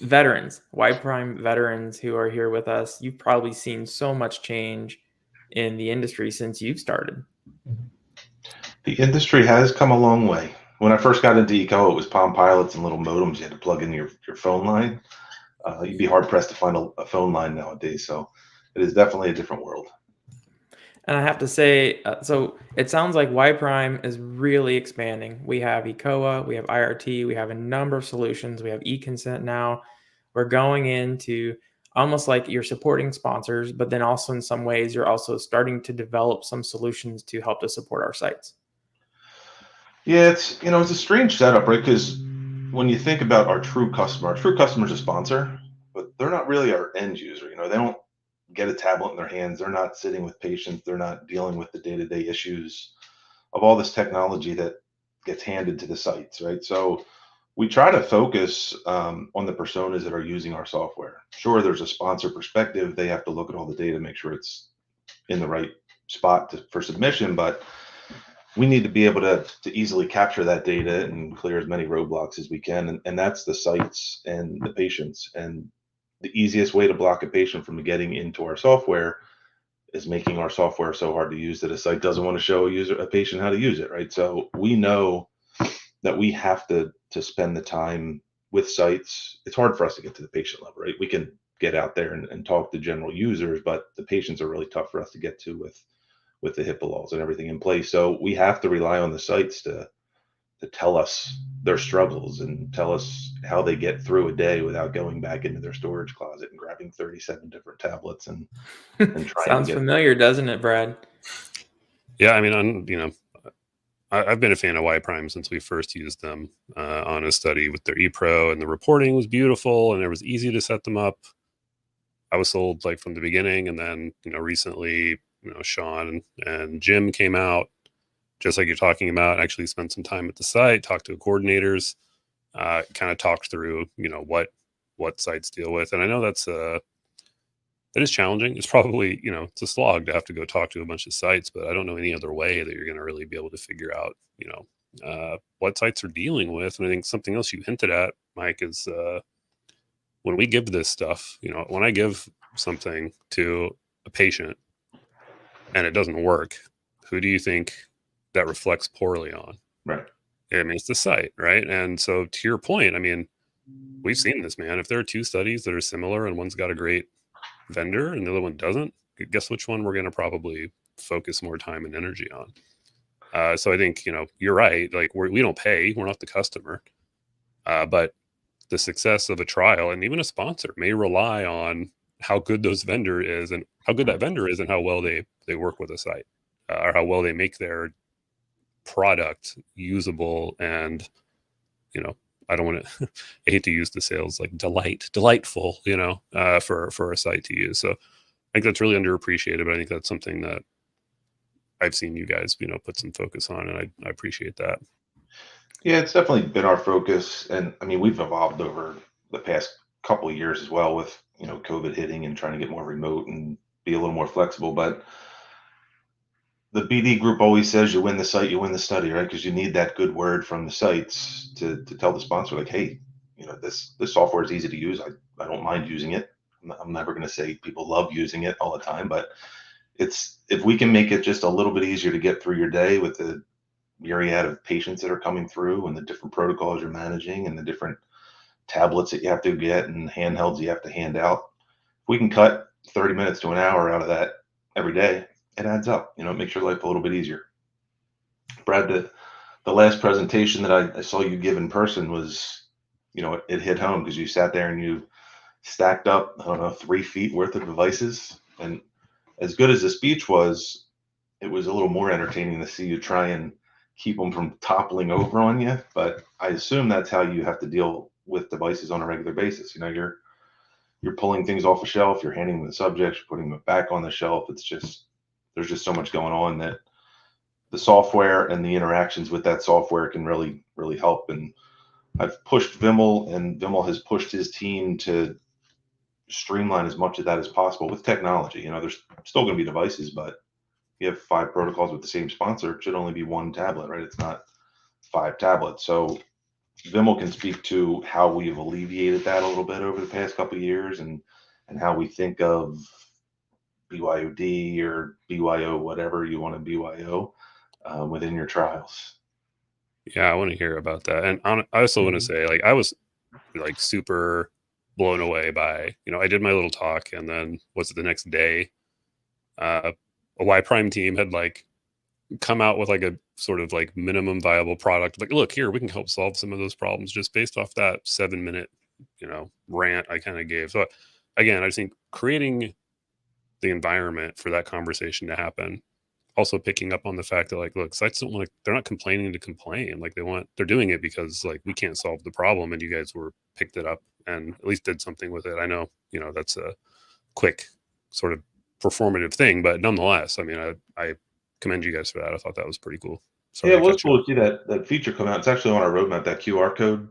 Veterans, yPrime veterans who are here with us, you've probably seen so much change in the industry since you've started. The industry has come a long way. When I first got into eco, it was Palm Pilots and little modems you had to plug in your phone line. You'd be hard pressed to find a phone line nowadays. So it is definitely a different world. And I have to say, so it sounds like yPrime is really expanding. We have ECOA, we have IRT, we have a number of solutions, we have eConsent now. We're going into almost like you're supporting sponsors, but then also in some ways you're also starting to develop some solutions to help to support our sites. Yeah, it's a strange setup, right? Because when you think about our true customer is a sponsor, but they're not really our end user. They don't get a tablet in their hands. They're not sitting with patients. They're not dealing with the day-to-day issues of all this technology that gets handed to the sites, right? So we try to focus on the personas that are using our software. Sure, there's a sponsor perspective. They have to look at all the data, make sure it's in the right spot for submission, but we need to be able to easily capture that data and clear as many roadblocks as we can. And that's the sites and the patients. And the easiest way to block a patient from getting into our software is making our software so hard to use that a site doesn't want to show a patient how to use it, right? So we know that we have to spend the time with sites. It's hard for us to get to the patient level, right? We can get out there and talk to general users, but the patients are really tough for us to get to with the HIPAA laws and everything in place. So we have to rely on the sites to tell us their struggles and tell us how they get through a day without going back into their storage closet and grabbing 37 different tablets and trying to Sounds get. familiar, doesn't it, Brad? Yeah, I mean, I've been a fan of yPrime since we first used them on a study with their ePro, and the reporting was beautiful and it was easy to set them up. I was sold like from the beginning, and then recently, Sean and Jim came out, just like you're talking about. Actually, spent some time at the site, talked to the coordinators, kind of talked through what sites deal with, and I know that is challenging. It's probably it's a slog to have to go talk to a bunch of sites, but I don't know any other way that you're going to really be able to figure out what sites are dealing with. And I think something else you hinted at, Mike, is when we give this stuff, when I give something to a patient and it doesn't work, who do you think that reflects poorly on? Right. I mean, it's the site, right? And so to your point, I mean, we've seen this, man. If there are two studies that are similar and one's got a great vendor and the other one doesn't, guess which one we're going to probably focus more time and energy on. So I think, you're right. Like we don't pay, we're not the customer, but the success of a trial and even a sponsor may rely on how good those vendor is and how good that vendor is and how well they work with a site, or how well they make their product usable. And I don't want to I hate to use the sales like delightful for a site to use. So I think that's really underappreciated, but I think that's something that I've seen you guys put some focus on, and I appreciate that. Yeah, it's definitely been our focus. And I mean, we've evolved over the past couple of years as well with, COVID hitting and trying to get more remote and be a little more flexible. But the BD group always says you win the site, you win the study, right? Because you need that good word from the sites to tell the sponsor, like, hey, this software is easy to use. I don't mind using it. I'm never going to say people love using it all the time, but it's if we can make it just a little bit easier to get through your day with the myriad of patients that are coming through and the different protocols you're managing and the different tablets that you have to get and handhelds you have to hand out. If we can cut 30 minutes to an hour out of that every day, it adds up. It makes your life a little bit easier. Brad, the last presentation that I saw you give in person was, it hit home because you sat there and you stacked up, I don't know, 3 feet worth of devices. And as good as the speech was, it was a little more entertaining to see you try and keep them from toppling over on you. But I assume that's how you have to deal with devices on a regular basis. You're pulling things off a shelf, you're handing them the subjects, you're putting them back on the shelf. There's just so much going on that the software and the interactions with that software can really, really help. And I've pushed Vimmel, and Vimmel has pushed his team to streamline as much of that as possible with technology. There's still going to be devices, but you have 5 protocols with the same sponsor. It should only be one tablet, right? It's not 5 tablets. So Vimal can speak to how we've alleviated that a little bit over the past couple of years, and how we think of BYOD or BYO, whatever you want to BYO within your trials. Yeah, I want to hear about that. And I also want to say, like, I was like super blown away by, I did my little talk, and then was it the next day, a yPrime team had like come out with like a sort of like minimum viable product. Like, look here, we can help solve some of those problems just based off that 7-minute, rant I kind of gave. So again, I think creating the environment for that conversation to happen, also picking up on the fact that, like, look, sites don't want to, they're not complaining to complain. Like, they're doing it because like we can't solve the problem, and you guys picked it up and at least did something with it. I know, that's a quick sort of performative thing, but nonetheless, I mean, I commend you guys for that. I thought that was pretty cool. Sorry Yeah, it to was cut you cool off. to see that feature come out. It's actually on our roadmap, that QR code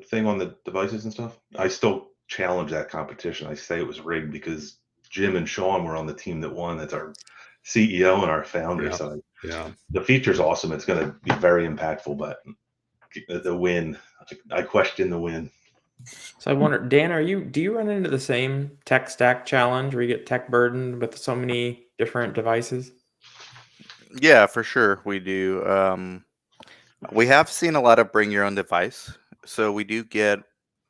thing on the devices and stuff. I still challenge that competition. I say it was rigged because Jim and Sean were on the team that won. That's our CEO and our founder. Yeah. So Yeah. the feature's awesome. It's going to be very impactful, but the win, I question the win. So I wonder, Dan, do you run into the same tech stack challenge where you get tech burdened with so many different devices? Yeah, for sure we do. We have seen a lot of bring your own device. So we do get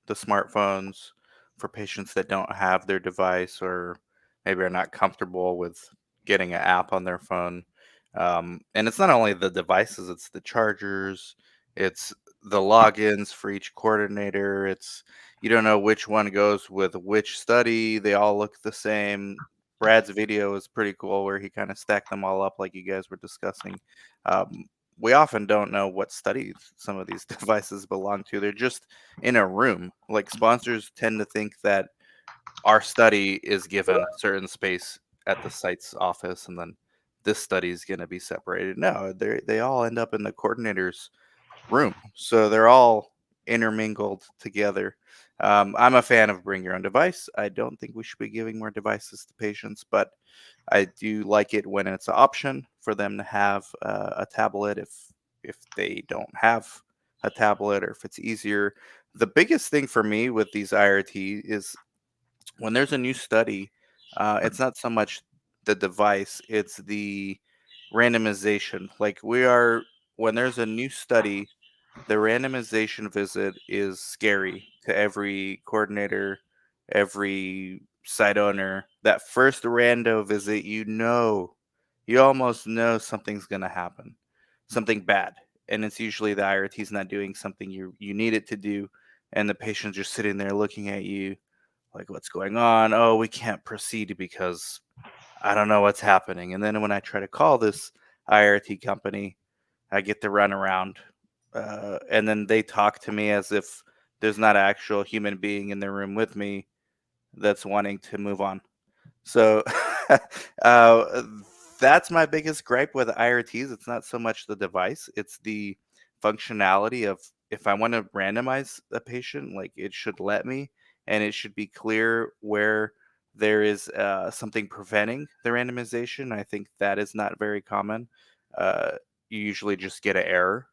the smartphones for patients that don't have their device, or maybe are not comfortable with getting an app on their phone. And it's not only the devices, it's the chargers, it's the logins for each coordinator. It's, you don't know which one goes with which study. They all look the same. Brad's video is pretty cool where he kind of stacked them all up like you guys were discussing. Um, we often don't know what studies some of these devices belong to. They're just in a room. Like, sponsors tend to think that our study is given certain space at the site's office, and then this study is going to be separated. No, they all end up in the coordinator's room, so they're all intermingled together. I'm a fan of bring your own device. I don't think we should be giving more devices to patients, but I do like it when it's an option for them to have a tablet if they don't have a tablet, or if it's easier. The biggest thing for me with these IRT is when there's a new study, it's not so much the device, it's the randomization. Like, when there's a new study, the randomization visit is scary to every coordinator, every site owner. That first rando visit, you almost know something's going to happen, something bad. And it's usually the IRT's not doing something you need it to do. And the patient's just sitting there looking at you like, what's going on? Oh, we can't proceed because I don't know what's happening. And then when I try to call this IRT company, I get to run around, and then they talk to me as if there's not an actual human being in the room with me that's wanting to move on. So uh, that's my biggest gripe with IRTs. It's not so much the device, it's the functionality of, if I want to randomize a patient, like, it should let me, and it should be clear where there is something preventing the randomization. I think that is not very common. Uh, you usually just get an error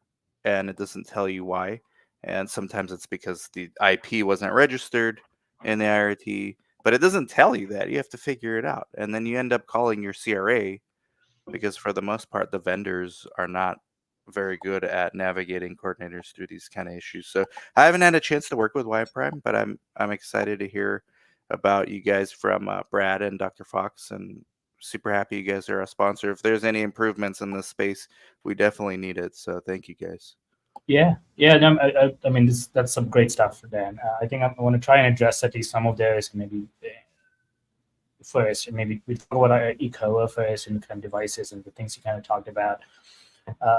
and it doesn't tell you why. And sometimes it's because the IP wasn't registered in the IRT, but it doesn't tell you that. You have to figure it out. And then you end up calling your CRA, because for the most part, the vendors are not very good at navigating coordinators through these kind of issues. So I haven't had a chance to work with yPrime, but I'm excited to hear about you guys from Brad and Dr. Fox, and super happy you guys are a sponsor. If there's any improvements in this space, we definitely need it. So thank you guys. Yeah, yeah. No, I mean, that's some great stuff, Dan. I think I want to try and address at least some of those, and maybe first, maybe we talk about eCOA first, and kind of devices and the things you kind of talked about.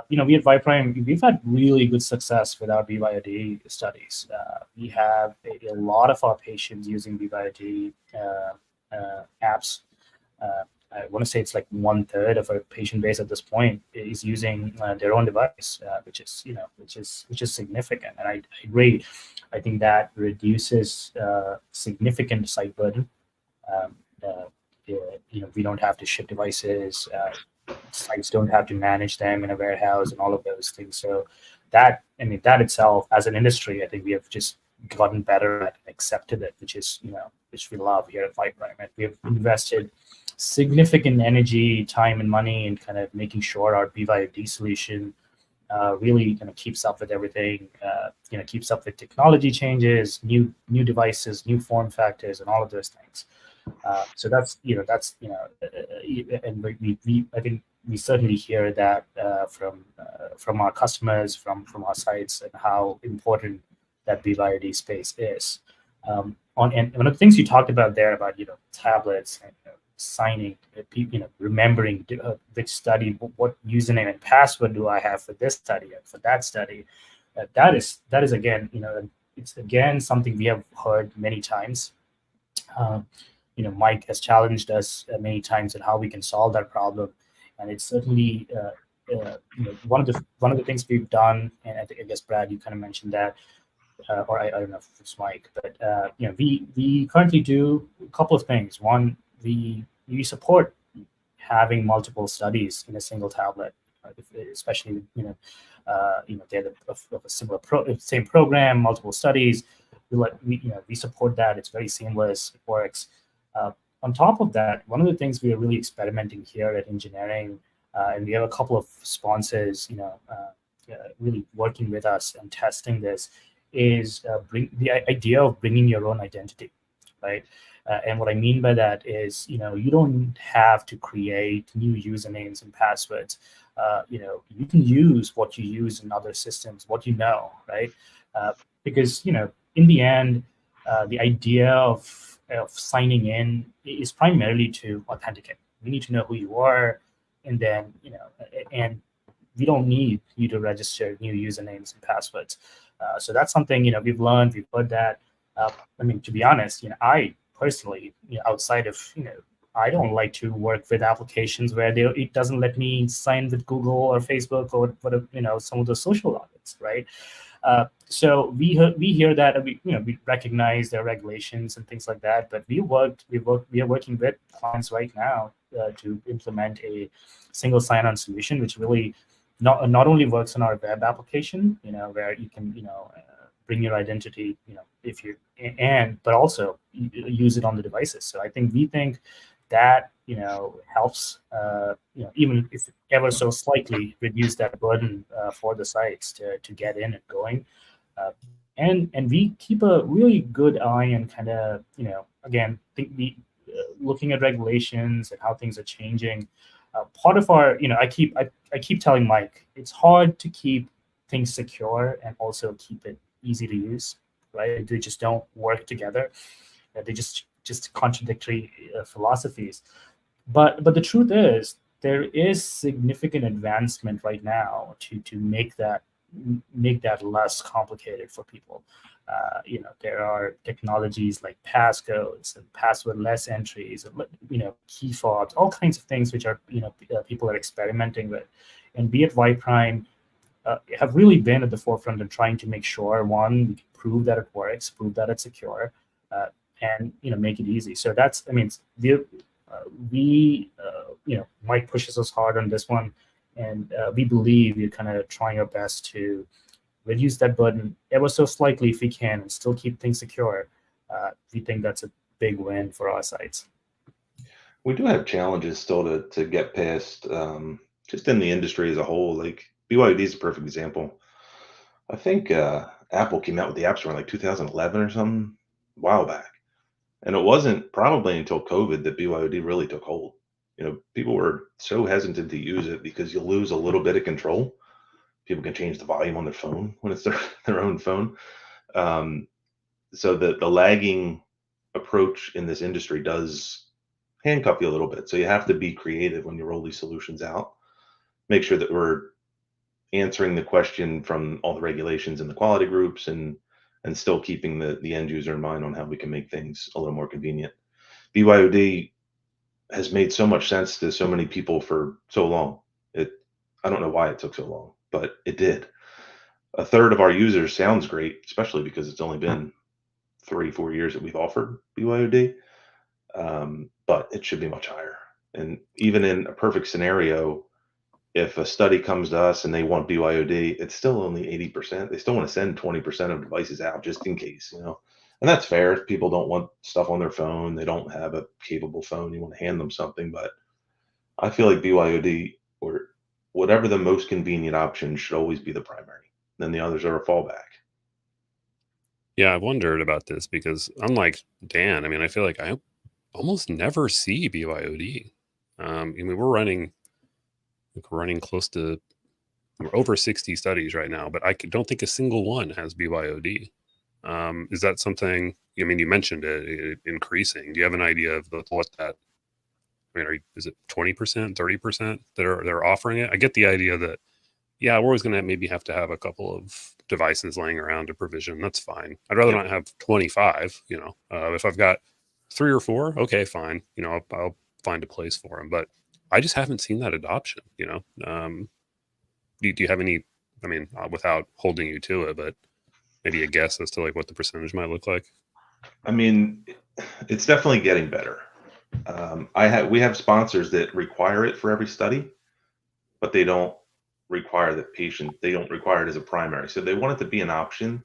We at yPrime, we've had really good success with our BYOD studies. We have a lot of our patients using BYOD apps. I want to say it's like 1/3 of our patient base at this point is using their own device, which is significant. And I agree. I think that reduces significant site burden. We don't have to ship devices. Sites don't have to manage them in a warehouse and all of those things. So that I mean, that itself, as an industry, I think we have just gotten better at and accepted it, which is, which we love here at yPrime. And we have invested significant energy, time, and money in kind of making sure our BYOD solution really kind of keeps up with everything, keeps up with technology changes, new devices, new form factors, and all of those things. So and we I think we certainly hear that from our customers, from our sites, and how important that BYOD space is. And one of the things you talked about there about tablets and signing, remembering which study, what username and password do I have for this study and for that study. That is again, it's again something we have heard many times. Mike has challenged us many times on how we can solve that problem, and it's certainly one of the things we've done. And I guess Brad, you kind of mentioned that, or I don't know if it's Mike, but we currently do a couple of things. One, we support having multiple studies in a single tablet, especially they're of a similar same program, multiple studies. We support that. It's very seamless. It works. On top of that, one of the things we are really experimenting here at engineering, and we have a couple of sponsors, really working with us and testing this, is the idea of bringing your own identity, right? And what I mean by that is, you don't have to create new usernames and passwords. You can use what you use in other systems, what right? Because in the end, the idea of signing in is primarily to authenticate. We need to know who you are, and then and we don't need you to register new usernames and passwords. So that's something we've learned. We've heard that. I mean, to be honest, I personally, outside of I don't like to work with applications where it doesn't let me sign with Google or Facebook or some of the social audits, right? So we hear that, and we recognize their regulations and things like that. But we are working with clients right now to implement a single sign-on solution, which really not only works on our web application, where you can bring your identity, if you but also use it on the devices. So we think that helps even if ever so slightly reduce that burden for the sites to get in and going. And we keep a really good eye on kind of again looking at regulations and how things are changing. Part of our I keep telling Mike, it's hard to keep things secure and also keep it easy to use, right? They just don't work together. They just contradictory philosophies. But the truth is, there is significant advancement right now to make that less complicated for people. There are technologies like passcodes and passwordless entries, and key fobs, all kinds of things which are people are experimenting with. And we at yPrime have really been at the forefront of trying to make sure, one, we can prove that it works, prove that it's secure, and make it easy. So that's, Mike pushes us hard on this one, and we believe we're kind of trying our best to reduce that burden ever so slightly if we can, and still keep things secure. We think that's a big win for our sites. We do have challenges still to get past, just in the industry as a whole. Like BYOD is a perfect example. I think Apple came out with the App Store in like 2011 or something, a while back. And it wasn't probably until COVID that BYOD really took hold. People were so hesitant to use it because you lose a little bit of control. People can change the volume on their phone when it's their own phone. So the lagging approach in this industry does handcuff you a little bit. So you have to be creative when you roll these solutions out. Make sure that we're answering the question from all the regulations and the quality groups, and still keeping the end user in mind on how we can make things a little more convenient. BYOD has made so much sense to so many people for so long. I don't know why it took so long, but it did. A third of our users sounds great, especially because it's only been 3-4 years that we've offered BYOD. But it should be much higher. And even in a perfect scenario, if a study comes to us and they want BYOD, it's still only 80%. They still want to send 20% of devices out just in case, you know. And that's fair. If people don't want stuff on their phone, they don't have a capable phone, you want to hand them something. But I feel like BYOD or whatever the most convenient option should always be the primary. Then the others are a fallback. Yeah, I've wondered about this because unlike Dan, I mean, I feel like I almost never see BYOD. I mean, we're running close to, we're over 60 studies right now, but don't think a single one has BYOD. Is that something? I mean, you mentioned it increasing. Do you have an idea of what that? I mean, is it 20%, 30% that are offering it? I get the idea that yeah, we're always going to maybe have to have a couple of devices laying around to provision. That's fine. I'd rather Yep. not have 25. You know, if I've got 3 or 4, okay, fine. You know, I'll find a place for them. But I just haven't seen that adoption. You know, do you have any? I mean, without holding you to it, but maybe a guess as to like what the percentage might look like. I mean, it's definitely getting better. We have sponsors that require it for every study, but they don't require they don't require it as a primary. So they want it to be an option.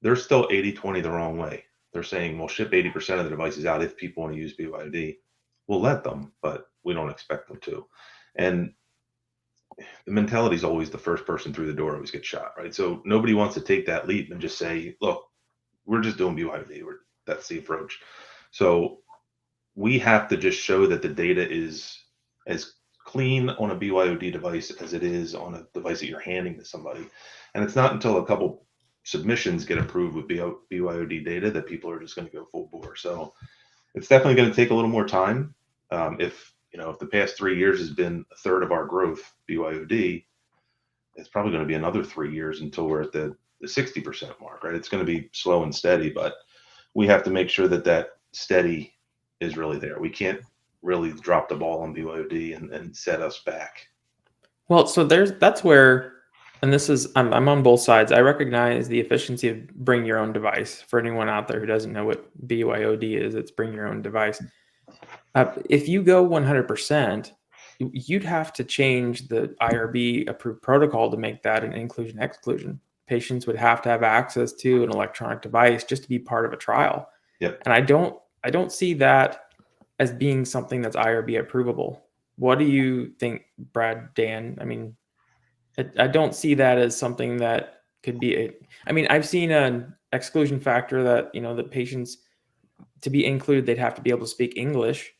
They're still 80/20 the wrong way. They're saying we'll ship 80% of the devices out if people want to use BYOD. We'll let them, but we don't expect them to. And the mentality is always the first person through the door always gets shot, right? So nobody wants to take that leap and just say, look, we're just doing BYOD. That's the approach. So we have to just show that the data is as clean on a BYOD device as it is on a device that you're handing to somebody. And it's not until a couple submissions get approved with BYOD data that people are just going to go full bore. So it's definitely going to take a little more time. If the past 3 years has been a third of our growth BYOD, it's probably going to be another 3 years until we're at the 60% mark, right? It's going to be slow and steady, but we have to make sure that steady is really there. We can't really drop the ball on BYOD and set us back. Well, so that's where, and this is, I'm on both sides. I recognize the efficiency of bring your own device. For anyone out there who doesn't know what BYOD is, it's bring your own device. If you go 100%, you'd have to change the IRB approved protocol to make that an inclusion exclusion. Patients would have to have access to an electronic device just to be part of a trial. Yep. And I don't see that as being something that's IRB approvable. What do you think, Brad, Dan? I mean, I don't see that as something that could be I've seen an exclusion factor that, the patients, to be included, they'd have to be able to speak English.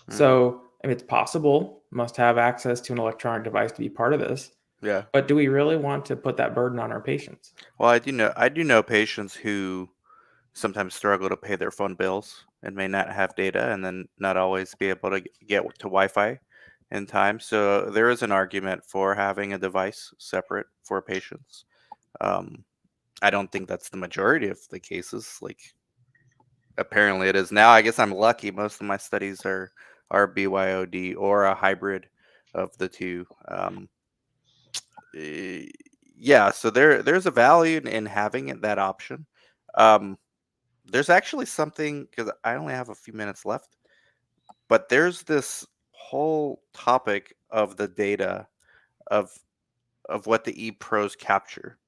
So, it's possible, must have access to an electronic device to be part of this. Yeah. But do we really want to put that burden on our patients? Well, I do know patients who sometimes struggle to pay their phone bills and may not have data and then not always be able to get to Wi-Fi in time. So there is an argument for having a device separate for patients. I don't think that's the majority of the cases. Like, apparently it is now. I guess I'm lucky. Most of my studies are BYOD or a hybrid of the two. Yeah, so there's a value in having that option. There's actually something, because I only have a few minutes left, but there's this whole topic of the data of what the ePros capture.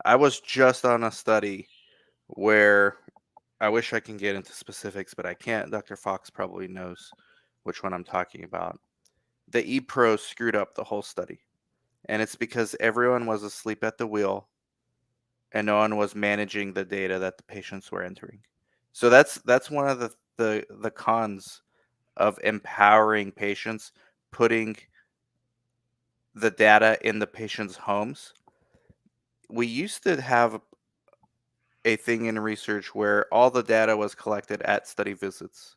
I was just on a study where I wish I can get into specifics, but I can't. Dr. Fox probably knows which one I'm talking about. The ePros screwed up the whole study, and it's because everyone was asleep at the wheel and no one was managing the data that the patients were entering. So that's one of the cons of empowering patients, putting the data in the patient's homes. We used to have a thing in research where all the data was collected at study visits.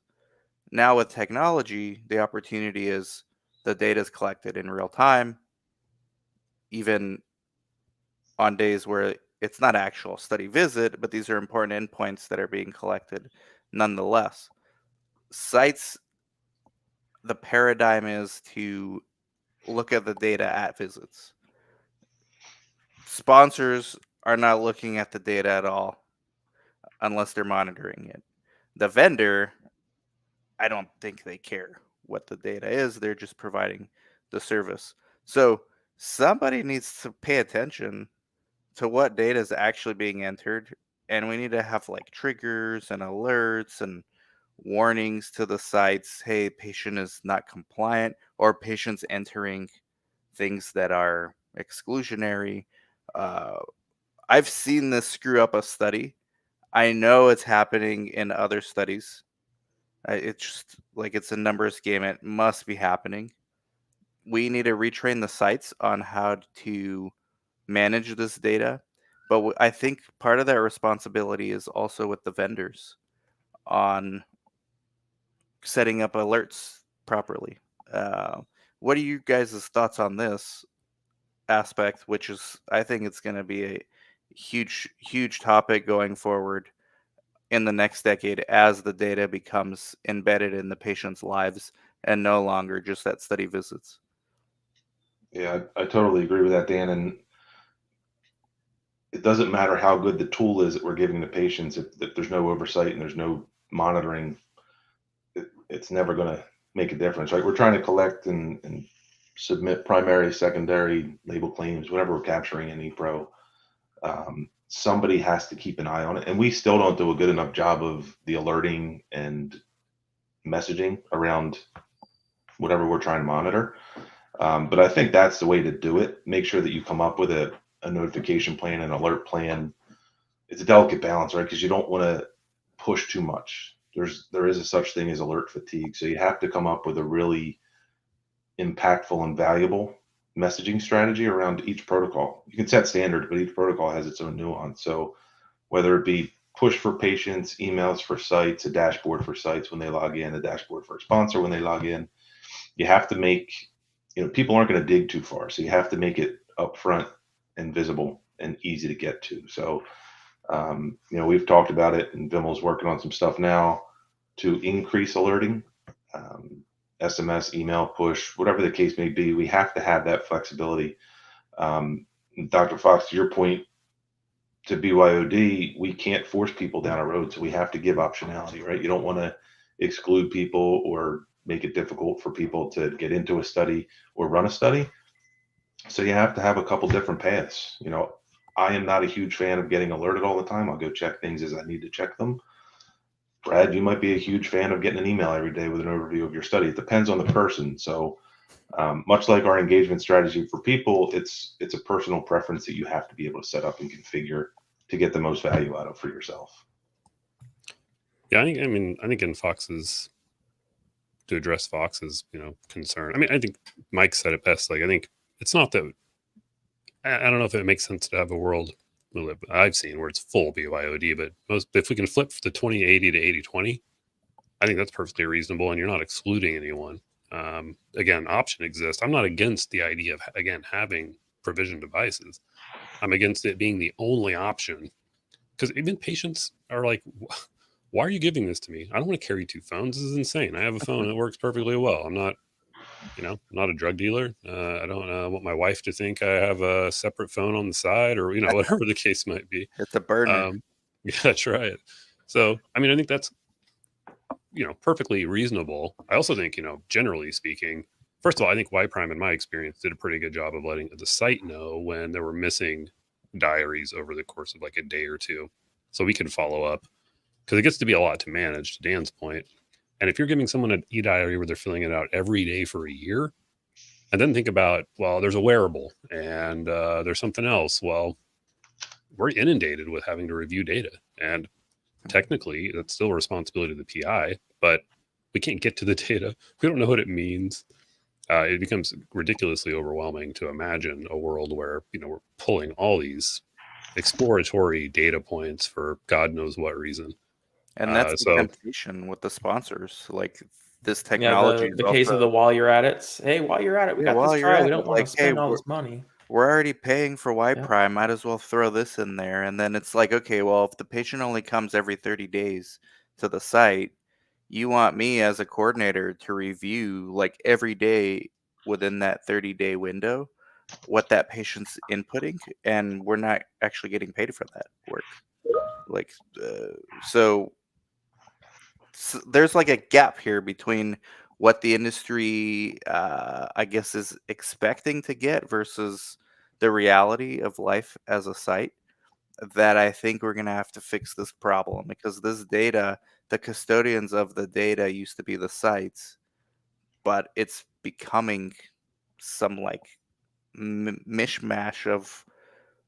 Now with technology, the opportunity is the data is collected in real time, even on days where it's not actual study visit, but these are important endpoints that are being collected nonetheless. Sites, the paradigm is to look at the data at visits. Sponsors are not looking at the data at all unless they're monitoring it. The vendor, I don't think they care what the data is. They're just providing the service. So somebody needs to pay attention to what data is actually being entered, and we need to have like triggers and alerts and warnings to the sites. Hey, patient is not compliant, or patients entering things that are exclusionary. Uh, I've seen this screw up a study. I know it's happening in other studies. It's just like it's a numbers game. It must be happening. We need to retrain the sites on how to manage this data. But I think part of that responsibility is also with the vendors on setting up alerts properly. Uh, what are you guys' thoughts on this aspect? Which is, I think it's going to be a huge topic going forward in the next decade as the data becomes embedded in the patient's lives and no longer just at study visits. Yeah, I totally agree with that, Dan. And it doesn't matter how good the tool is that we're giving the patients if there's no oversight and there's no monitoring, it's never going to make a difference, right? We're trying to collect and submit primary, secondary label claims, whatever we're capturing in ePro. Somebody has to keep an eye on it, and we still don't do a good enough job of the alerting and messaging around whatever we're trying to monitor. But I think that's the way to do it. Make sure that you come up with a notification plan, an alert plan. It's a delicate balance, right? Because you don't want to push too much. There is a such thing as alert fatigue. So you have to come up with a really impactful and valuable messaging strategy around each protocol. You can set standards, but each protocol has its own nuance. So whether it be push for patients, emails for sites, a dashboard for sites when they log in, a dashboard for a sponsor when they log in, you have to make, people aren't going to dig too far. So you have to make it upfront and visible and easy to get to. So, we've talked about it, and Vimmel's working on some stuff now to increase alerting, SMS, email, push, whatever the case may be. We have to have that flexibility. Dr. Fox, to your point, to BYOD, we can't force people down a road, so we have to give optionality, right? You don't want to exclude people or make it difficult for people to get into a study or run a study. So you have to have a couple different paths. I am not a huge fan of getting alerted all the time. I'll go check things as I need to check them. Brad, you might be a huge fan of getting an email every day with an overview of your study. It depends on the person. So much like our engagement strategy for people, it's a personal preference that you have to be able to set up and configure to get the most value out of for yourself. Yeah, I think in Fox's, to address Fox's, concern. I think Mike said it best. Like, I think it's not that, I don't know if it makes sense to have a world I've seen where it's full BYOD, but if we can flip the 2080 to 8020, I think that's perfectly reasonable, and you're not excluding anyone. Again, option exists. I'm not against the idea of, again, having provision devices. I'm against it being the only option, because even patients are like, why are you giving this to me? I don't want to carry two phones. This is insane. I have a phone that works perfectly well. I'm not, not a drug dealer. I don't want my wife to think I have a separate phone on the side, or, whatever the case might be. It's a burner. Yeah, that's right. So, I think that's, perfectly reasonable. I also think, generally speaking, first of all, I think yPrime, in my experience, did a pretty good job of letting the site know when there were missing diaries over the course of like a day or two. So we can follow up, because it gets to be a lot to manage, to Dan's point. And if you're giving someone an e-diary where they're filling it out every day for a year, and then think about, well, there's a wearable and there's something else. Well, we're inundated with having to review data. And technically, that's still a responsibility of the PI, but we can't get to the data. We don't know what it means. It becomes ridiculously overwhelming to imagine a world where, we're pulling all these exploratory data points for God knows what reason. And that's the temptation with the sponsors. Like, this technology the case of the while you're at it. Hey, while you're at it, we got this trial. We don't want to spend all this money. We're already paying for yPrime. Might as well throw this in there. And then it's like, okay, well, if the patient only comes every 30 days to the site, you want me as a coordinator to review like every day within that 30-day window what that patient's inputting, and we're not actually getting paid for that work. Like, so there's like a gap here between what the industry, I guess, is expecting to get versus the reality of life as a site, that I think we're going to have to fix this problem, because this data, the custodians of the data used to be the sites, but it's becoming some like mishmash of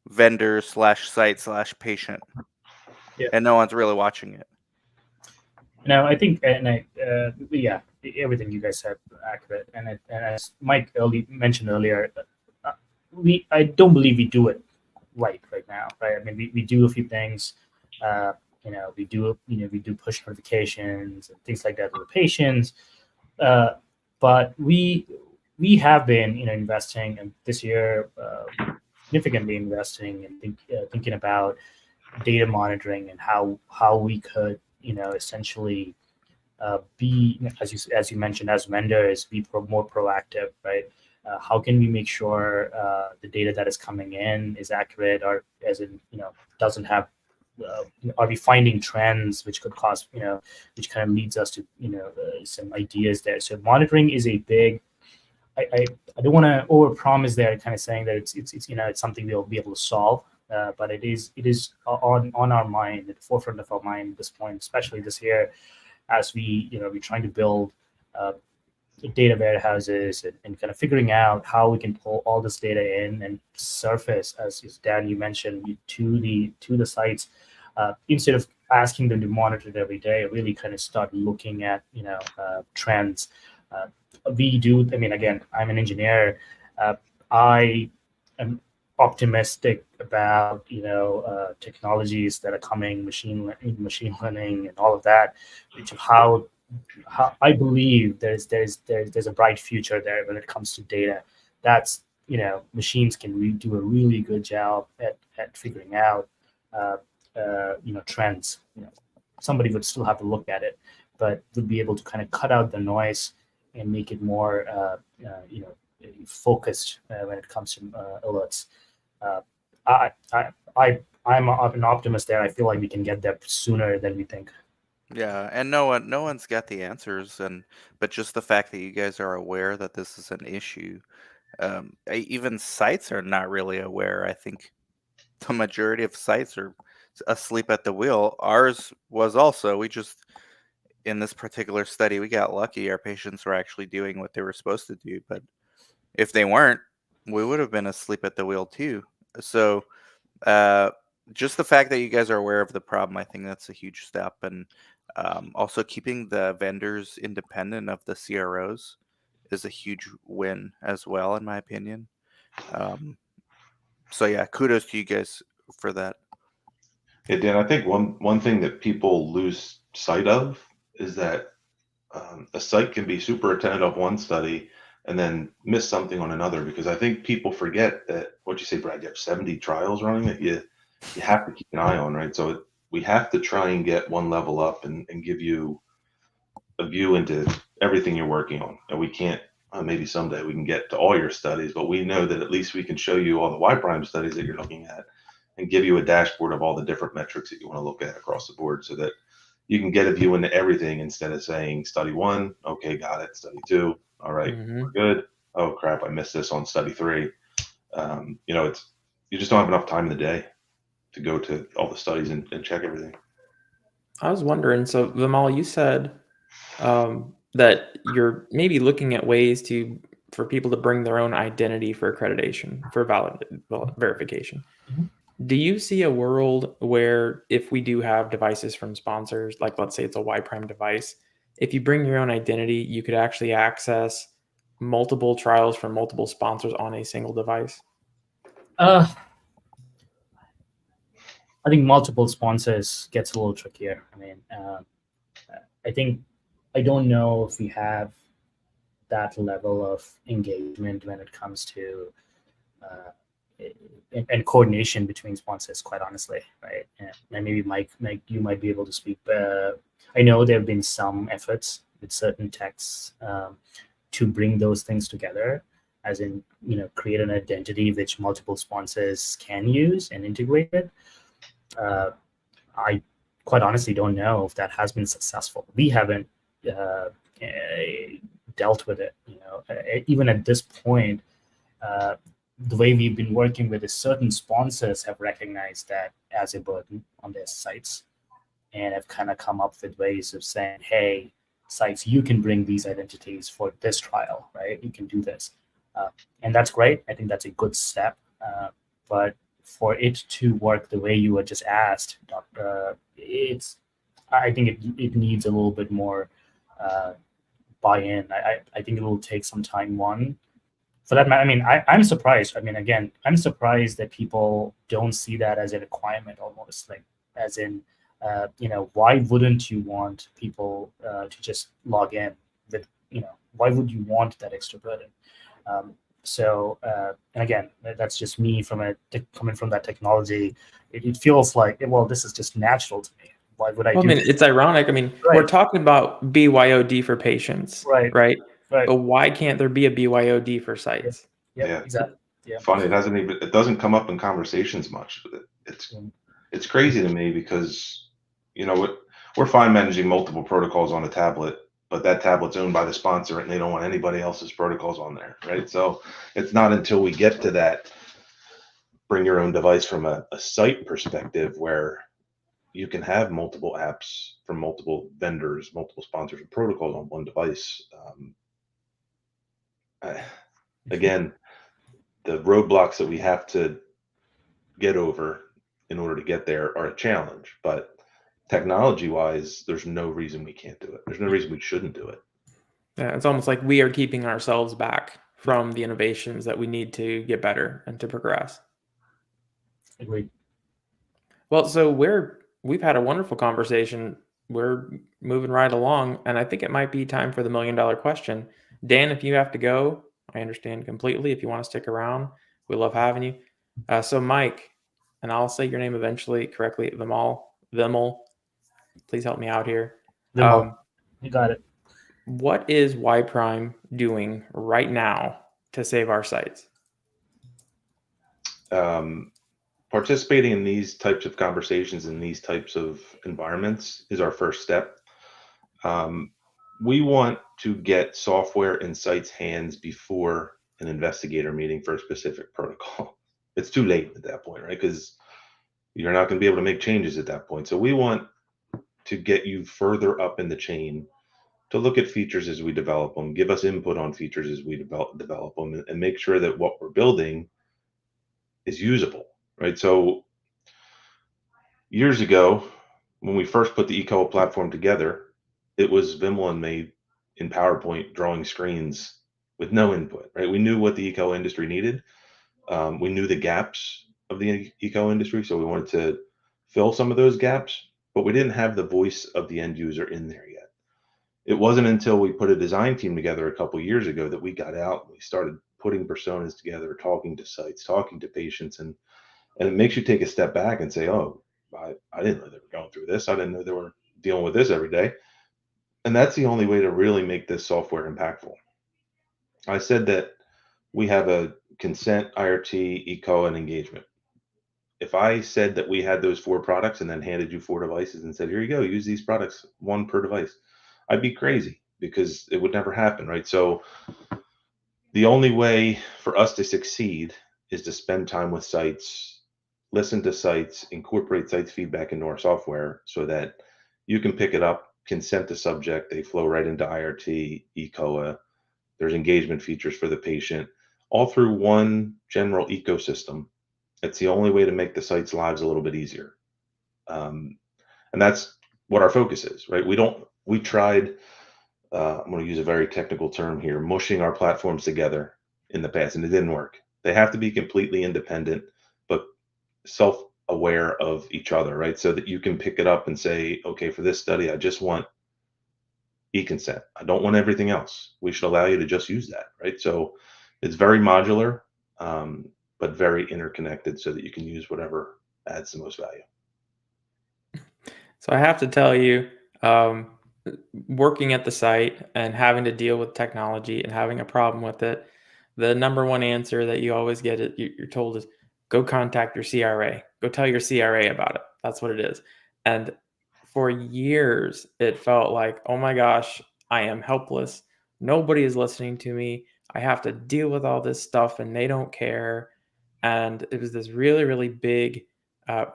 vendor slash site slash patient, Yeah. and no one's really watching it. No, I think, yeah, everything you guys said accurate, and as Mike mentioned earlier, I don't believe we do it right now, right? I mean, we do a few things, we do push notifications and things like that to the patients, but we have been investing, and this year significantly investing and thinking about data monitoring and how we could essentially be, as you mentioned, as vendors, be more proactive, right? How can we make sure the data that is coming in is accurate, or as in doesn't have are we finding trends which could cause which kind of leads us to some ideas there. So monitoring is a big, I don't want to overpromise there, kind of saying that it's something we'll be able to solve, but it is on our mind, at the forefront of our mind at this point, especially this year, as we're trying to build data warehouses and kind of figuring out how we can pull all this data in and surface, as Dan, you mentioned, to the sites, instead of asking them to monitor it every day, really kind of start looking at trends. We do. I mean, again, I'm an engineer. I am optimistic about technologies that are coming, machine learning, and all of that, which of how I believe there's a bright future there when it comes to data. That's machines can do a really good job at figuring out trends. Somebody would still have to look at it, but would be able to kind of cut out the noise and make it more focused when it comes to alerts. I'm an optimist there. I feel like we can get there sooner than we think. Yeah, and no one's got the answers, but just the fact that you guys are aware that this is an issue, even sites are not really aware. I think the majority of sites are asleep at the wheel. Ours was also. We just, in this particular study, we got lucky. Our patients were actually doing what they were supposed to do, but if they weren't, we would have been asleep at the wheel too. So just the fact that you guys are aware of the problem, I think that's a huge step. And also keeping the vendors independent of the CROs is a huge win as well, in my opinion. So yeah, kudos to you guys for that. Yeah, Dan, I think one thing that people lose sight of is that a site can be super attentive of one study and then miss something on another, because I think people forget that, what you say, Brad, you have 70 trials running that you have to keep an eye on, right? So we have to try and get one level up and give you a view into everything you're working on. And we can't, maybe someday we can get to all your studies, but we know that at least we can show you all the yPrime studies that you're looking at and give you a dashboard of all the different metrics that you want to look at across the board, so that you can get a view into everything instead of saying study 1, okay, got it. Study 2, all right, we're good. Oh crap, I missed this on study 3. It's, you just don't have enough time in the day to go to all the studies and check everything. I was wondering, so Vimal, you said that you're maybe looking at ways for people to bring their own identity for accreditation, for verification. Mhm. Do you see a world where, if we do have devices from sponsors, like let's say it's a yPrime device, if you bring your own identity, you could actually access multiple trials from multiple sponsors on a single device? I think multiple sponsors gets a little trickier. I mean, I don't know if we have that level of engagement when it comes to and coordination between sponsors, quite honestly, right? And maybe Mike, you might be able to speak. I know there have been some efforts with certain texts to bring those things together, as in create an identity which multiple sponsors can use and integrate with. I quite honestly don't know if that has been successful. We haven't dealt with it. Even at this point, the way we've been working with is certain sponsors have recognized that as a burden on their sites, and have kind of come up with ways of saying, hey, sites, you can bring these identities for this trial, right? You can do this. And that's great. I think that's a good step. But for it to work the way you were just asked, I think it needs a little bit more buy-in. I think it will take some time. For that matter, I mean, I'm surprised. I mean, again, I'm surprised that people don't see that as a requirement almost, like as in, why wouldn't you want people to just log in with, why would you want that extra burden? And again, that's just me coming from that technology. It feels like, well, this is just natural to me. Why would I do this? It's ironic. I mean, right. We're talking about BYOD for patients, right? But why can't there be a BYOD for sites? Yeah, exactly. Yeah. Funny, it doesn't come up in conversations much. It's crazy to me because, we're fine managing multiple protocols on a tablet, but that tablet's owned by the sponsor and they don't want anybody else's protocols on there, right? So it's not until we get to that bring your own device from a site perspective where you can have multiple apps from multiple vendors, multiple sponsors and protocols on one device. Again, the roadblocks that we have to get over in order to get there are a challenge, but technology wise, there's no reason we can't do it. There's no reason we shouldn't do it. Yeah, it's almost like we are keeping ourselves back from the innovations that we need to get better and to progress. Agreed. Well, so we've had a wonderful conversation. We're moving right along, and I think it might be time for the $1 million question. Dan, if you have to go, I understand completely. If you want to stick around, we love having you. So Mike, and I'll say your name eventually correctly, Vimal, please help me out here. You got it. What is yPrime doing right now to save our sites? Participating in these types of conversations in these types of environments is our first step. We want to get software in sites' hands before an investigator meeting for a specific protocol. It's too late at that point, right? Because you're not going to be able to make changes at that point. So we want to get you further up in the chain to look at features as we develop them, give us input on features as we develop them, and make sure that what we're building is usable, right? So years ago, when we first put the eCOA platform together, it was Vimal and me in PowerPoint drawing screens with no input, right? We knew what the eCOA industry needed. We knew the gaps of the eCOA industry, so we wanted to fill some of those gaps, but we didn't have the voice of the end user in there yet. It wasn't until we put a design team together a couple of years ago that we got out and we started putting personas together, talking to sites, talking to patients, and it makes you take a step back and say, oh, I didn't know they were going through this. I didn't know they were dealing with this every day. And that's the only way to really make this software impactful. I said that we have a consent, IRT, eCOA, and engagement. If I said that we had those 4 products and then handed you 4 devices and said, here you go, use these products, 1 per device, I'd be crazy because it would never happen, right? So the only way for us to succeed is to spend time with sites, listen to sites, incorporate sites' feedback into our software so that you can pick it up, consent to subject, they flow right into IRT, eCOA. There's engagement features for the patient, all through one general ecosystem. It's the only way to make the site's lives a little bit easier. And that's what our focus is, right? We tried, I'm going to use a very technical term here, mushing our platforms together in the past, and it didn't work. They have to be completely independent, but self-aware of each other, right? So that you can pick it up and say, okay, for this study, I just want e-consent. I don't want everything else. We should allow you to just use that, right? So it's very modular, but very interconnected so that you can use whatever adds the most value. So I have to tell you, working at the site and having to deal with technology and having a problem with it, the number one answer that you always get, you're told is go contact your CRA, go tell your CRA about it. That's what it is. And for years, it felt like, oh my gosh, I am helpless. nobody is listening to me. I have to deal with all this stuff and they don't care. And it was this really, really big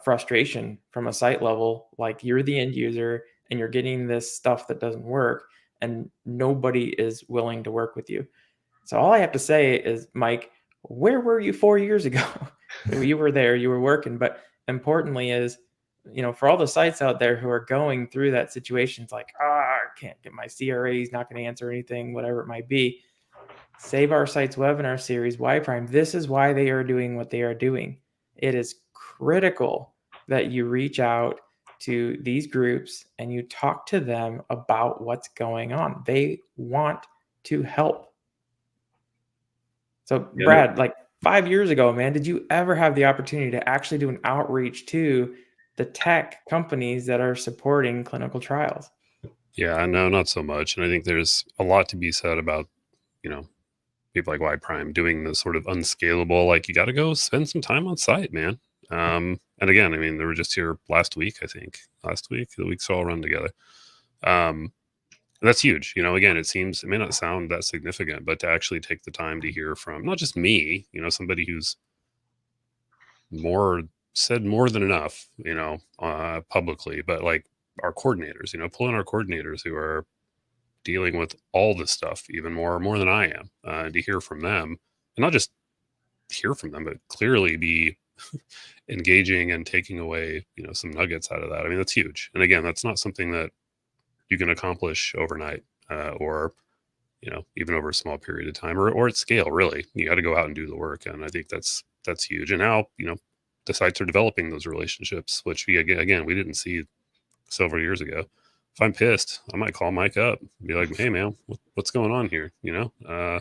frustration from a site level. Like, you're the end user and you're getting this stuff that doesn't work, and nobody is willing to work with you. So all I have to say is, Mike, where were you 4 years ago? You were there, you were working, but importantly is, for all the sites out there who are going through that situation, it's like, I can't get my CRA, he's not going to answer anything, whatever it might be. Save Our Site's webinar series, yPrime. This is why they are doing what they are doing. It is critical that you reach out to these groups and you talk to them about what's going on. They want to help. So, Brad, like 5 years ago, man, did you ever have the opportunity to actually do an outreach to the tech companies that are supporting clinical trials? Yeah, no, not so much. And I think there's a lot to be said about, people like yPrime doing the sort of unscalable, like, you got to go spend some time on site, man. And again, I mean, they were just here last week, the weeks all run together. That's huge. Again, it may not sound that significant, but to actually take the time to hear from not just me, somebody who's said more than enough, publicly, but like our coordinators, pull in our coordinators who are dealing with all this stuff even more than I am, and to hear from them, and not just hear from them, but clearly be engaging and taking away, some nuggets out of that. I mean, that's huge. And again, that's not something that you can accomplish overnight, or, even over a small period of time, or at scale. Really, you got to go out and do the work. And I think that's huge. And now, the sites are developing those relationships, which we didn't see several years ago. If I'm pissed, I might call Mike up and be like, "Hey, man, what's going on here?" I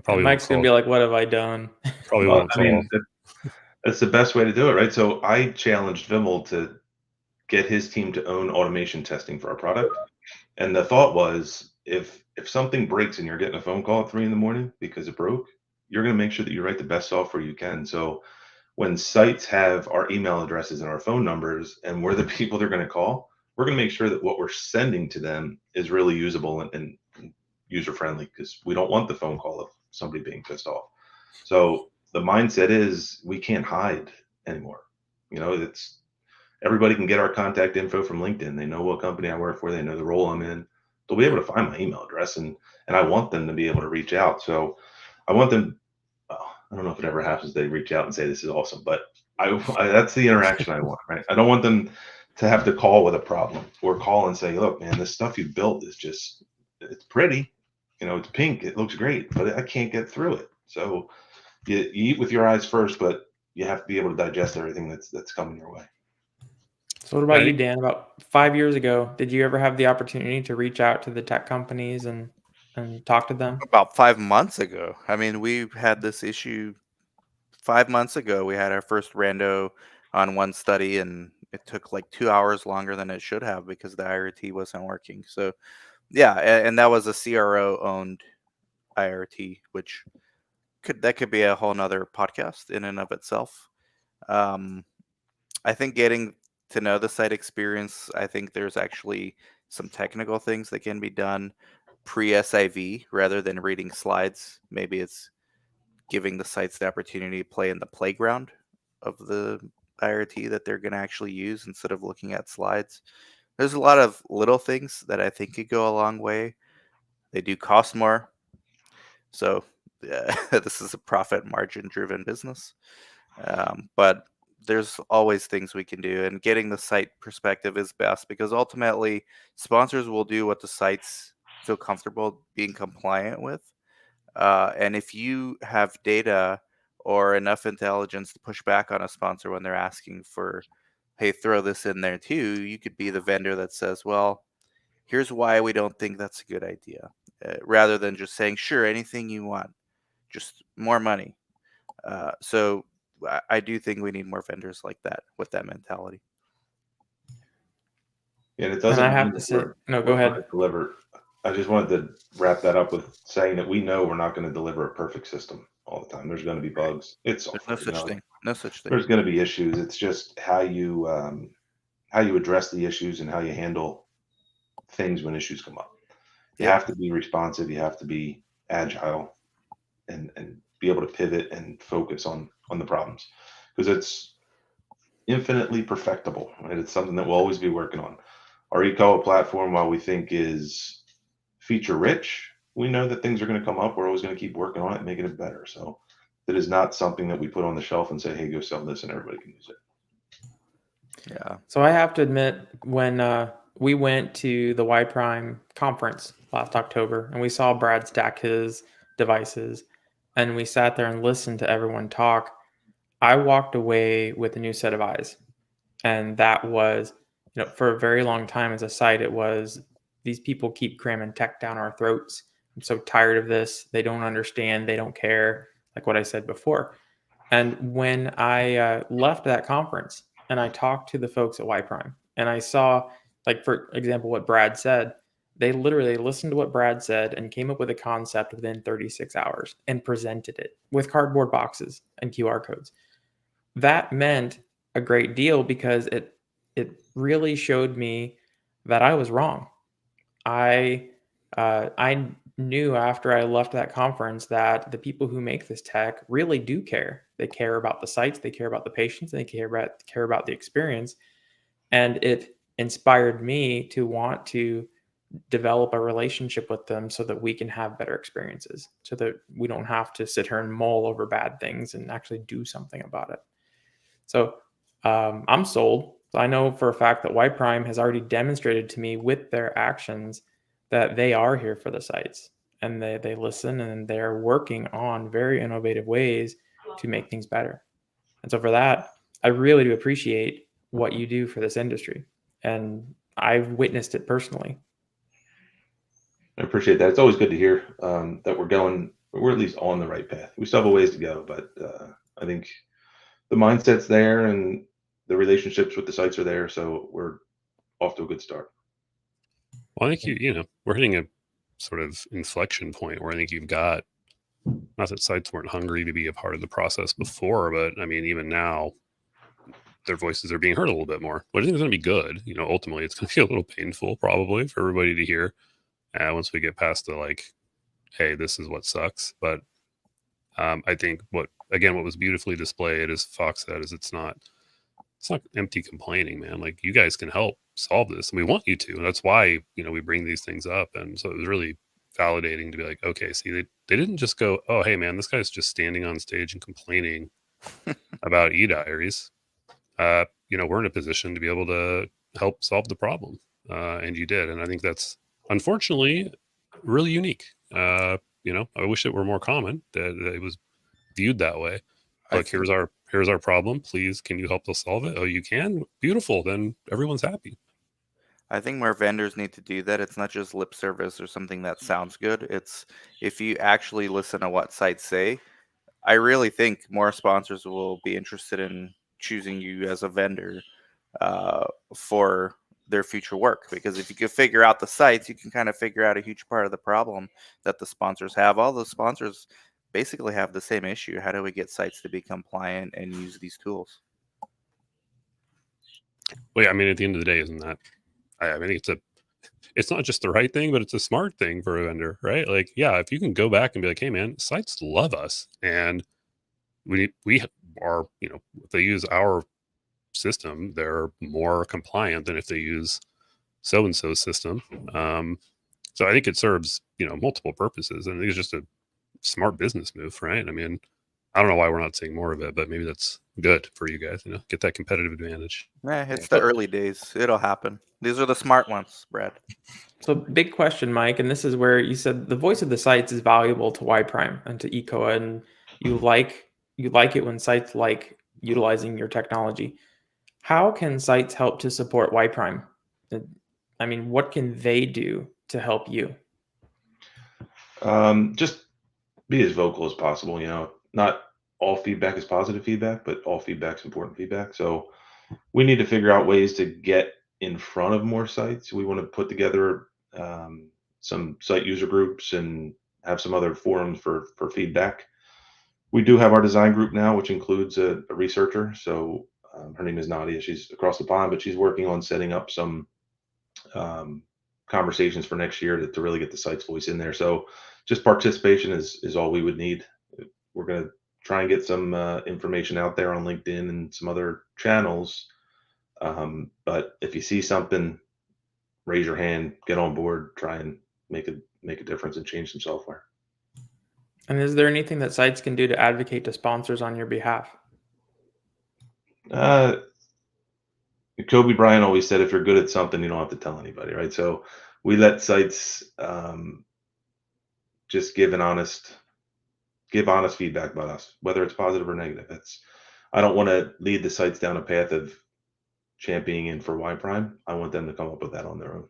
probably Mike's gonna be like, "What have I done?" Probably Well, won't I call. mean, that's the best way to do it, right? So I challenged Vimmel to get his team to own automation testing for our product. And the thought was, if something breaks and you're getting a phone call at 3 a.m. because it broke, you're going to make sure that you write the best software you can. So when sites have our email addresses and our phone numbers and we're the people they're going to call, we're going to make sure that what we're sending to them is really usable and user friendly, because we don't want the phone call of somebody being pissed off. So the mindset is, we can't hide anymore. It's, everybody can get our contact info from LinkedIn. They know what company I work for. They know the role I'm in. They'll be able to find my email address, and I want them to be able to reach out. So I want them. I don't know if it ever happens they reach out and say this is awesome, but I that's the interaction I want. Right? I don't want them to have to call with a problem or call and say, "Look, man, this stuff you built is just, it's pretty. It's pink. It looks great, but I can't get through it." So you eat with your eyes first, but you have to be able to digest everything that's coming your way. So what about you, Dan? About 5 years ago, did you ever have the opportunity to reach out to the tech companies and talk to them? About 5 months ago. I mean, we had this issue 5 months ago. We had our first rando on one study, and it took like 2 hours longer than it should have because the IRT wasn't working. So, yeah, and that was a CRO-owned IRT, which could be a whole nother podcast in and of itself. I think getting to know the site experience, I think there's actually some technical things that can be done pre-SIV rather than reading slides. Maybe it's giving the sites the opportunity to play in the playground of the IRT that they're going to actually use instead of looking at slides. There's a lot of little things that I think could go a long way. They do cost more. So this is a profit margin driven business. But there's always things we can do, and getting the site perspective is best because ultimately sponsors will do what the sites feel comfortable being compliant with. And if you have data or enough intelligence to push back on a sponsor when they're asking for, hey, throw this in there too, you could be the vendor that says, well, here's why we don't think that's a good idea, rather than just saying, sure, anything you want, just more money. So I do think we need more vendors like that with that mentality. And it doesn't I have mean to that say, no, go we're ahead. going to deliver. I just wanted to wrap that up with saying that we know we're not going to deliver a perfect system all the time. There's going to be bugs. It's There's software, no such thing. No such thing. There's going to be issues. It's just how you address the issues and how you handle things when issues come up. You have to be responsive. You have to be agile, and be able to pivot and focus on the problems, because it's infinitely perfectible. Right? It's something that we'll always be working on. Our eColor platform, while we think is feature rich, we know that things are going to come up. We're always going to keep working on it, making it better. So it is not something that we put on the shelf and say, "Hey, go sell this," and everybody can use it. Yeah. So I have to admit, when we went to the yPrime conference last October and we saw Brad stack his devices and we sat there and listened to everyone talk, I walked away with a new set of eyes. And that was, for a very long time as a site, it was these people keep cramming tech down our throats. I'm so tired of this. They don't understand. They don't care, like what I said before. And when I left that conference and I talked to the folks at yPrime and I saw, like, for example, what Brad said, they literally listened to what Brad said and came up with a concept within 36 hours and presented it with cardboard boxes and QR codes. That meant a great deal because it really showed me that I was wrong. I knew after I left that conference that the people who make this tech really do care. They care about the sites, they care about the patients, and they care about the experience. And it inspired me to want to develop a relationship with them so that we can have better experiences, so that we don't have to sit here and mull over bad things and actually do something about it. So I'm sold. I know for a fact that yPrime has already demonstrated to me with their actions that they are here for the sites, and they listen, and they're working on very innovative ways to make things better. And so for that, I really do appreciate what you do for this industry. And I've witnessed it personally. I appreciate that. It's always good to hear that we're at least on the right path. We still have a ways to go, but I think the mindset's there and the relationships with the sites are there. So we're off to a good start. Well, I think we're hitting a sort of inflection point where I think you've got, not that sites weren't hungry to be a part of the process before, but I mean, even now, their voices are being heard a little bit more. But I think it's going to be good. Ultimately, it's going to be a little painful probably for everybody to hear once we get past the like, hey, this is what sucks. But I think what was beautifully displayed, as Fox said, is it's not empty complaining, man. Like, you guys can help solve this, and we want you to. And that's why we bring these things up. And so it was really validating to be like, okay, see, they didn't just go, oh, hey, man, this guy's just standing on stage and complaining about e-diaries. We're in a position to be able to help solve the problem, and you did. And I think that's unfortunately really unique. I wish it were more common, that it was viewed that way. Like, here's our problem. Please, can you help us solve it? Oh, you can? Beautiful. Then everyone's happy. I think more vendors need to do that. It's not just lip service or something that sounds good. It's if you actually listen to what sites say, I really think more sponsors will be interested in choosing you as a vendor for their future work. Because if you can figure out the sites, you can kind of figure out a huge part of the problem that the sponsors have. All the sponsors basically have the same issue. How do we get sites to be compliant and use these tools? Well, yeah, I mean, at the end of the day, isn't that, I think it's not just the right thing, but it's a smart thing for a vendor, right? Like, yeah, if you can go back and be like, hey, man, sites love us, and we are, if they use our system, they're more compliant than if they use so and so system. So I think it serves multiple purposes, and I think it's just a smart business move, right? I mean, I don't know why we're not seeing more of it, but maybe that's good for you guys. Get that competitive advantage. It's the early days. It'll happen. These are the smart ones, Brad. So big question, Mike, and this is where you said the voice of the sites is valuable to yPrime and to eCOA, and you like it when sites like utilizing your technology. How can sites help to support yPrime? I mean, what can they do to help you? Just be as vocal as possible. Not all feedback is positive feedback, but all feedback is important feedback. So we need to figure out ways to get in front of more sites. We want to put together some site user groups and have some other forums for feedback. We do have our design group now, which includes a researcher. So her name is Nadia. She's across the pond, but she's working on setting up some conversations for next year to really get the site's voice in there. So just participation is all we would need. We're going to try and get some information out there on LinkedIn and some other channels. But if you see something, raise your hand, get on board, try and make a difference and change some software. And is there anything that sites can do to advocate to sponsors on your behalf? Kobe Bryant always said, if you're good at something, you don't have to tell anybody, right? So we let sites just give honest feedback about us, whether it's positive or negative. I don't want to lead the sites down a path of championing for yPrime. I want them to come up with that on their own.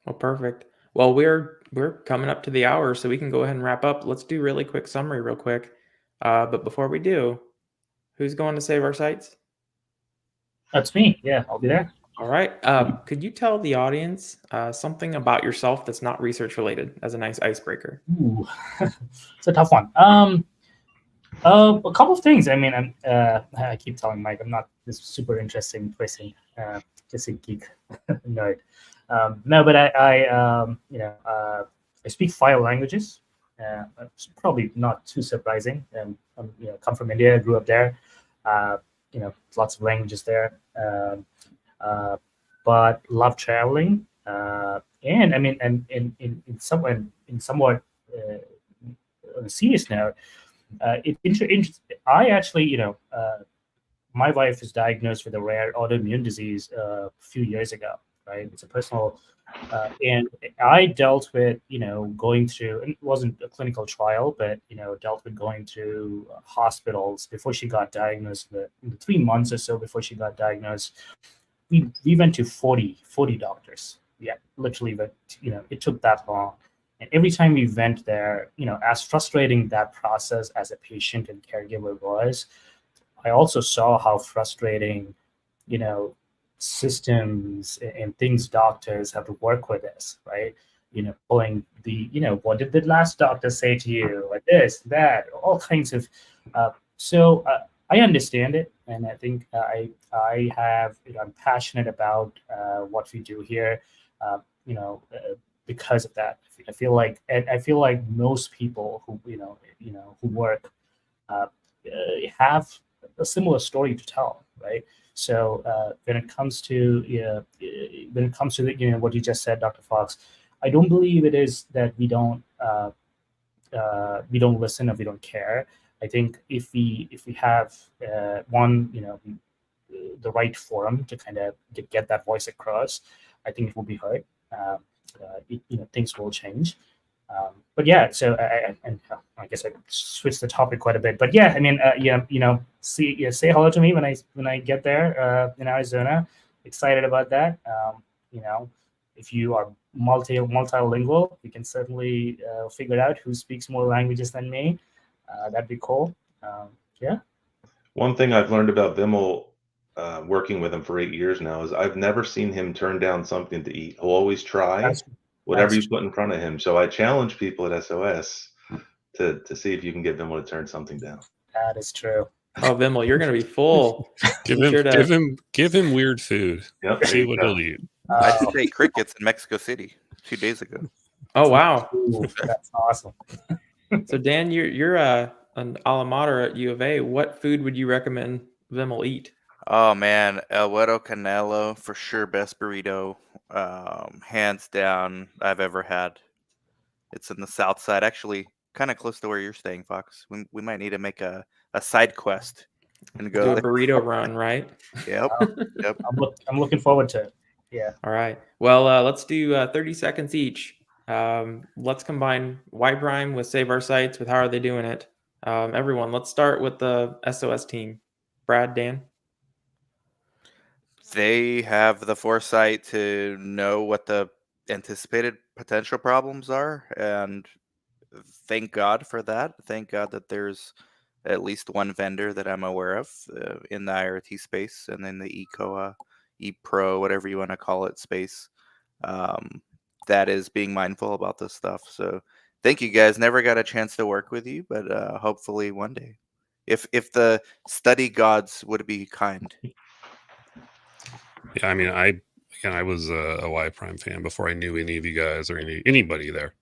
Well, perfect. Well, we're coming up to the hour, so we can go ahead and wrap up. Let's do really quick summary real quick. But before we do, who's going to save our sites? That's me. Yeah, I'll be there. All right. Could you tell the audience something about yourself that's not research related as a nice icebreaker? Ooh, it's a tough one. A couple of things. I mean, I keep telling Mike I'm not this super interesting person, just a geek nerd. No, but I speak 5 languages. It's probably not too surprising. Come from India, grew up there. Lots of languages there. But love traveling. And I mean, and in somewhat on a serious note, I actually, my wife was diagnosed with a rare autoimmune disease a few years ago, right? It's a personal, and I dealt with, going through, and it wasn't a clinical trial, but, dealt with going to hospitals before she got diagnosed. In the 3 months or so before she got diagnosed, we went to 40 doctors. Yeah, literally, but, it took that long. And every time we went there, as frustrating that process as a patient and caregiver was, I also saw how frustrating, systems and things doctors have to work with this, right? Pulling the, what did the last doctor say to you? Like this, that, all kinds of. So I understand it, and I think I have. I'm passionate about what we do here. Because of that, I feel like most people who who work have a similar story to tell, right? So when it comes to what you just said, Dr. Fox, I don't believe it is that we don't listen or we don't care. I think if we have the right forum to kind of get that voice across, I think it will be heard. Things will change. But yeah, so I guess I switched the topic quite a bit. But yeah, I mean, say hello to me when I get there in Arizona. Excited about that. If you are multilingual, we can certainly figure out who speaks more languages than me. That'd be cool. Yeah. One thing I've learned about Vimal, working with him for 8 years now, is I've never seen him turn down something to eat. He'll always try whatever you put in front of him. So I challenge people at SOS to see if you can get Vimal to turn something down. That is true. Oh, Vimal, you're going to be full. Give him weird food. Yep, See what he'll eat. I just ate crickets in Mexico City 2 days ago. Oh, wow. Ooh, that's awesome. So Dan, you're an alma mater at U of A. What food would you recommend Vimal eat? Oh man, El Güero Canelo for sure, best burrito, hands down I've ever had. It's in the South Side, actually, kind of close to where you're staying, Fox. We might need to make a side quest and Do go a there. burrito run, right? Yep. I'm looking forward to it. Yeah. All right. Well, let's do 30 seconds each. Let's combine yPrime with Save Our Sites with how are they doing it. Everyone, let's start with the SOS team. Brad, Dan. They have the foresight to know what the anticipated potential problems are, and thank God for that. Thank God that there's at least one vendor that I'm aware of in the IRT space and in the eCOA, ePro, whatever you want to call it, space, that is being mindful about this stuff. So thank you guys. Never got a chance to work with you, but hopefully one day, if the study gods would be kind. Yeah, I mean, I was a yPrime fan before I knew any of you guys or anybody there.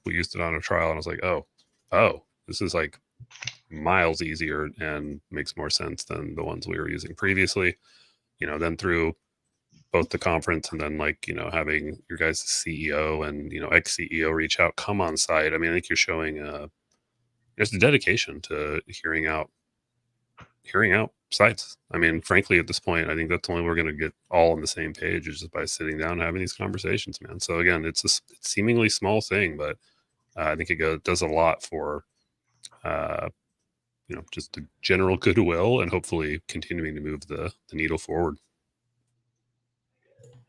We used it on a trial, and I was like, oh, this is like miles easier and makes more sense than the ones we were using previously. Then through both the conference and then having your guys' CEO and ex-CEO reach out, come on site. I mean, I think you're showing just a dedication to hearing out sites. I mean, frankly, at this point, I think that's the only way we're going to get all on the same page is just by sitting down and having these conversations, man. So again, it's a seemingly small thing, but I think it does a lot for just the general goodwill and hopefully continuing to move the needle forward.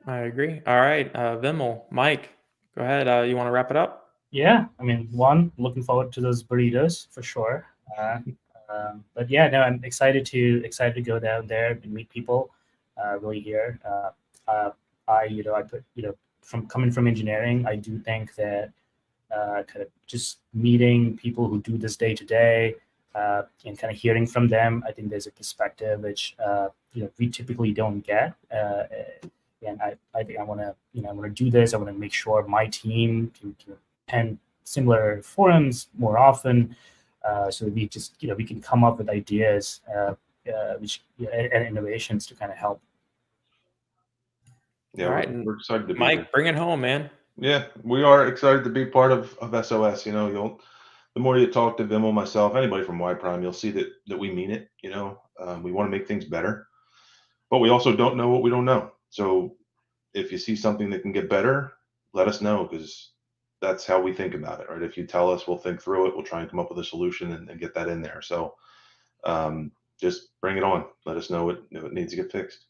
I agree. All right, Vimal, Mike, go ahead. You want to wrap it up? Yeah, I mean, looking forward to those burritos for sure. But yeah, no, I'm excited to go down there and meet people. Really here. I put from coming from engineering, I do think that kind of just meeting people who do this day to day and kind of hearing from them, I think there's a perspective which we typically don't get. And I think I want to do this. I want to make sure my team can attend similar forums more often, so we just we can come up with ideas and innovations to kind of help. Yeah, All we're, right, and we're excited to be Mike, here. bring it home, man. Yeah, we are excited to be part of SOS. The more you talk to Vimal, myself, anybody from yPrime, you'll see that we mean it. We want to make things better, but we also don't know what we don't know. So if you see something that can get better, let us know, because that's how we think about it, right? If you tell us, we'll think through it. We'll try and come up with a solution and get that in there. So just bring it on. Let us know what needs to get fixed.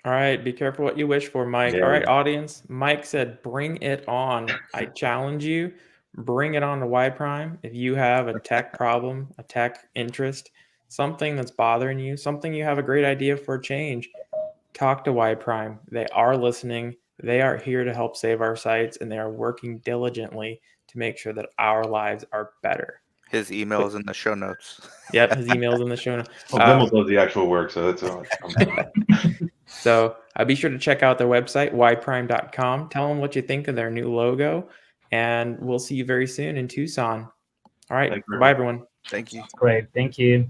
All right, be careful what you wish for, Mike. Yeah. All right, audience, Mike said, bring it on. I challenge you, bring it on to yPrime. If you have a tech problem, a tech interest, something that's bothering you, something you have a great idea for a change, talk to yPrime. They are listening. They are here to help save our sites, and they are working diligently to make sure that our lives are better. His email is in the show notes. Yep, his email's in the show notes. Well, Vimal does the actual work, so that's all. So be sure to check out their website, yprime.com. Tell them what you think of their new logo, and we'll see you very soon in Tucson. All right, Thank you. bye, everyone. Thank you. Great, thank you.